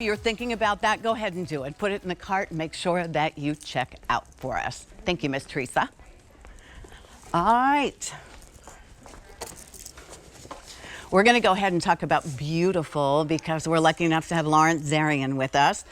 You're thinking about that, go ahead and do it. Put it in the cart and make sure that you check out for us. Thank you, Miss Teresa. All right. We're going to go ahead and talk about beautiful because we're lucky enough to have Lawrence Zarian with us.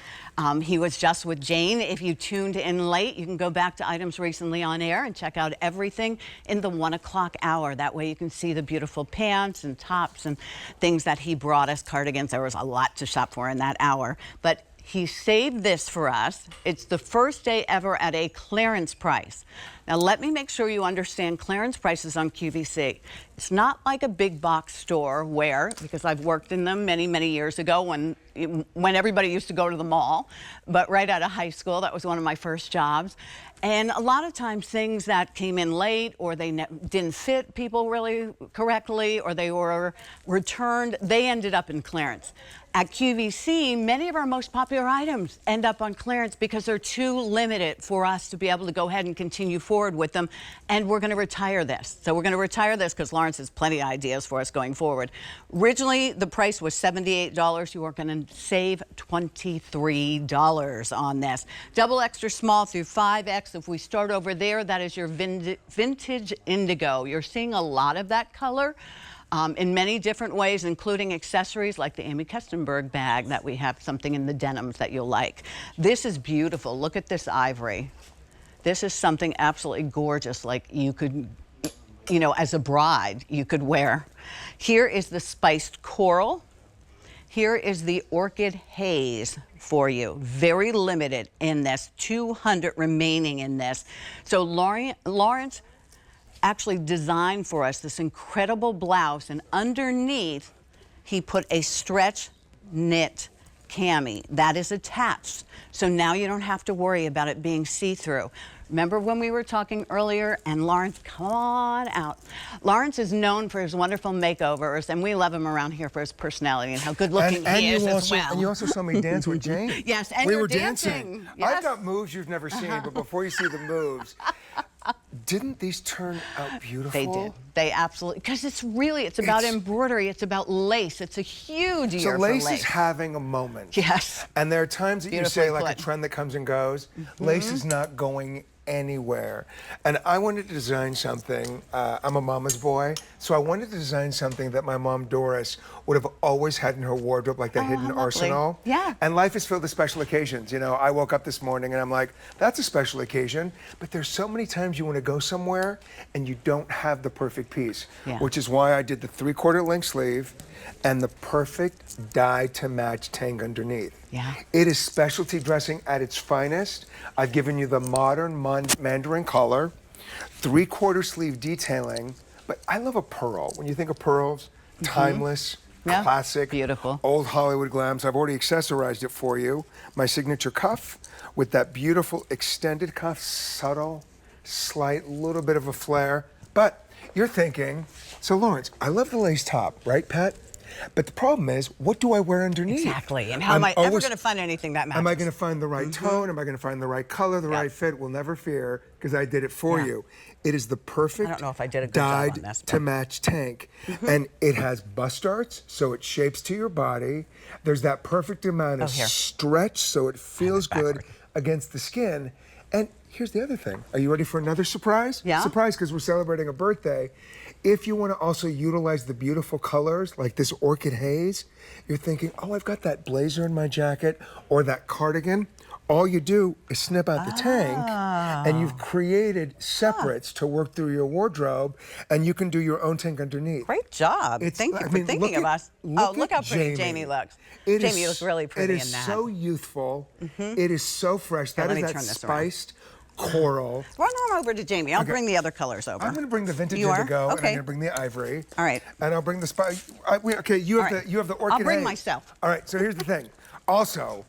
He was just with Jane. If you tuned in late, you can go back to items recently on air and check out everything in the 1 o'clock hour. That way you can see the beautiful pants and tops and things that he brought us, cardigans. There was a lot to shop for in that hour. But he saved this for us. It's the first day ever at a clearance price. Now, let me make sure you understand clearance prices on QVC. It's not like a big box store where, because I've worked in them many, many years ago when everybody used to go to the mall, but right out of high school, that was one of my first jobs. And a lot of times things that came in late or they didn't fit people really correctly or they were returned, they ended up in clearance. At QVC, many of our most popular items end up on clearance because they're too limited for us to be able to go ahead and continue forward with them. And we're going to retire this. So we're going to retire this because Lawrence has plenty of ideas for us going forward. Originally, the price was $78. You are going to save $23 on this. Double extra small through 5X. If we start over there, that is your vintage indigo. You're seeing a lot of that color. In many different ways, including accessories like the Amy Kestenberg bag that we have something in the denims that you'll like. This is beautiful. Look at this ivory. This is something absolutely gorgeous, like you could, you know, as a bride, you could wear. Here is the spiced coral. Here is the orchid haze for you. Very limited in this, 200 remaining in this. So Lawrence actually designed for us this incredible blouse, and underneath he put a stretch knit cami that is attached, so now you don't have to worry about it being see-through. Remember when we were talking earlier, and Lawrence, come on out. Lawrence is known for his wonderful makeovers, and we love him around here for his personality and how good-looking he is as well. And you also saw me dance with Jane. Yes, and we you're were dancing. dancing. Yes. I've got moves you've never seen, but before you see the moves, didn't these turn out beautiful? They did. They absolutely, because it's about embroidery, it's about lace. It's a huge year for lace. So lace is having a moment. Yes. And there are times that you say like a trend that comes and goes. Lace is not going anywhere. And I wanted to design something, I'm a mama's boy, so I wanted to design something that my mom Doris would have always had in her wardrobe, like the hidden arsenal. Yeah. And life is filled with special occasions. You know, I woke up this morning and I'm like, that's a special occasion, but there's so many times you want to go somewhere and you don't have the perfect piece, which is why I did the 3/4 length sleeve and the perfect dye to match tang underneath. Yeah. It is specialty dressing at its finest. I've given you the modern mandarin color, 3/4 sleeve detailing, but I love a pearl. When you think of pearls, timeless, classic, beautiful, old Hollywood glams. I've already accessorized it for you. My signature cuff with that beautiful extended cuff, subtle, slight, little bit of a flare. But you're thinking, so Lawrence, I love the lace top, right, Pat? But the problem is, what do I wear underneath? Exactly, and how am I ever going to find anything that matches? Am I going to find the right tone? Am I going to find the right color, the right fit? Well, never fear, because I did it for you. It is the perfect I don't know if I did a good job on this, to match tank. And it has bust darts, so it shapes to your body. There's that perfect amount of stretch, so it feels good against the skin. And here's the other thing. Are you ready for another surprise? Yeah. Surprise, because we're celebrating a birthday. If you want to also utilize the beautiful colors, like this orchid haze, you're thinking, oh, I've got that blazer in my jacket or that cardigan. All you do is snip out the tank, and you've created separates to work through your wardrobe, and you can do your own tank underneath. Great job. Thank you for thinking of us. Look how pretty Jamie looks. Jamie looks really pretty in that. It is so youthful. It is so fresh. That is that spiced coral. Run on over to Jamie. I'll bring the other colors over. I'm going to bring the vintage indigo, and I'm going to bring the ivory. All right. And I'll bring the spice. Okay, you have the orchid. I'll bring myself. All right. So here's the thing. Also,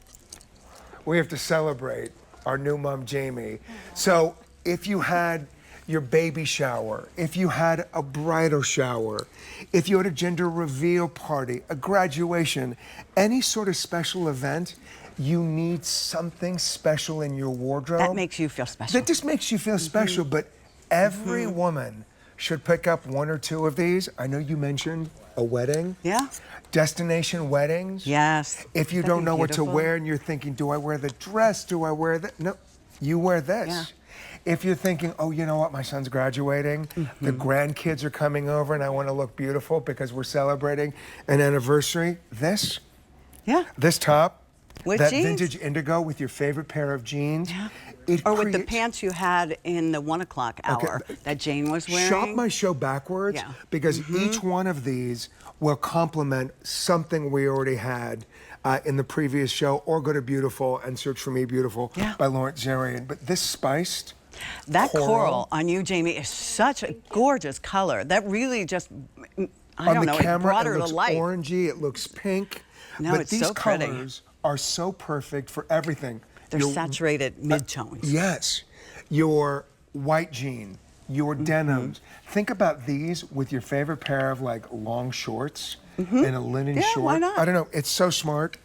we have to celebrate our new mom, Jamie. So if you had your baby shower, if you had a bridal shower, if you had a gender reveal party, a graduation, any sort of special event, you need something special in your wardrobe. That makes you feel special. That just makes you feel special, but every woman should pick up 1 or 2 of these. I know you mentioned a wedding. Yeah. Destination weddings. Yes. If you That'd don't be know what to beautiful. wear and you're thinking, do I wear the dress? Do I wear that? No, you wear this. Yeah. If you're thinking, oh, you know what, my son's graduating, the grandkids are coming over and I want to look beautiful because we're celebrating an anniversary, this top, With that jeans. vintage indigo with your favorite pair of jeans. Yeah. It Or with the creates- pants you had in the 1 o'clock hour that Jane was wearing. Shop my show backwards Yeah. because each one of these will complement something we already had in the previous show, or go to Beautiful and search for Me Beautiful by Lawrence Zarian. But this spiced That coral on you, Jamie, is such a gorgeous color. That really just, I don't know, on the camera, it brought her it to looks life. orangey, it looks pink. No, but it's these so pretty. colors are so perfect for everything. They're Your- saturated mid-tones. Yes. Your white jean, your denims. Think about these with your favorite pair of like long shorts and a linen Yeah, short. why not? I don't know. It's so smart.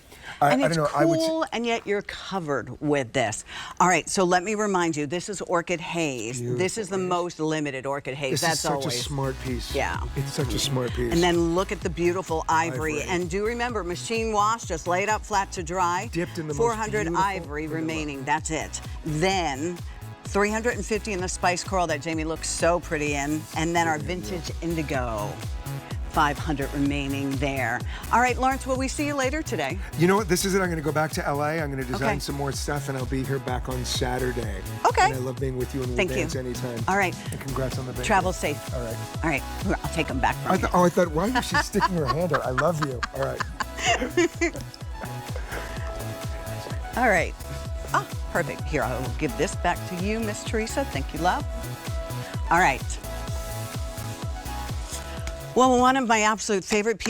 And I it's don't know. I would cool, and yet you're covered with this. All right, so let me remind you, this is Orchid Haze. This is the most limited Orchid Haze. This That's is such always. a smart piece. Yeah. It's such a smart piece. And then look at the beautiful ivory. Ivory. And do remember, machine wash, just lay it up flat to dry. Dipped in the most 400 beautiful ivory vanilla. remaining, that's it. Then 350 in the spice coral that Jamie looks so pretty in. And then our vintage indigo. 500 remaining there. All right, Lawrence, will we see you later today? You know what? This is it. I'm going to go back to LA. I'm going to design Okay. some more stuff, and I'll be here back on Saturday. Okay. And I love being with you, and we'll Thank you. dance anytime. All right. And congrats on the baby. Travel safe. All right. All right, I'll take them back from you. I thought, why is she sticking her hand out? I love you. All right. All right. Ah, perfect. Here, I will give this back to you, Miss Teresa. Thank you, love. All right. Well, one of my absolute favorite pieces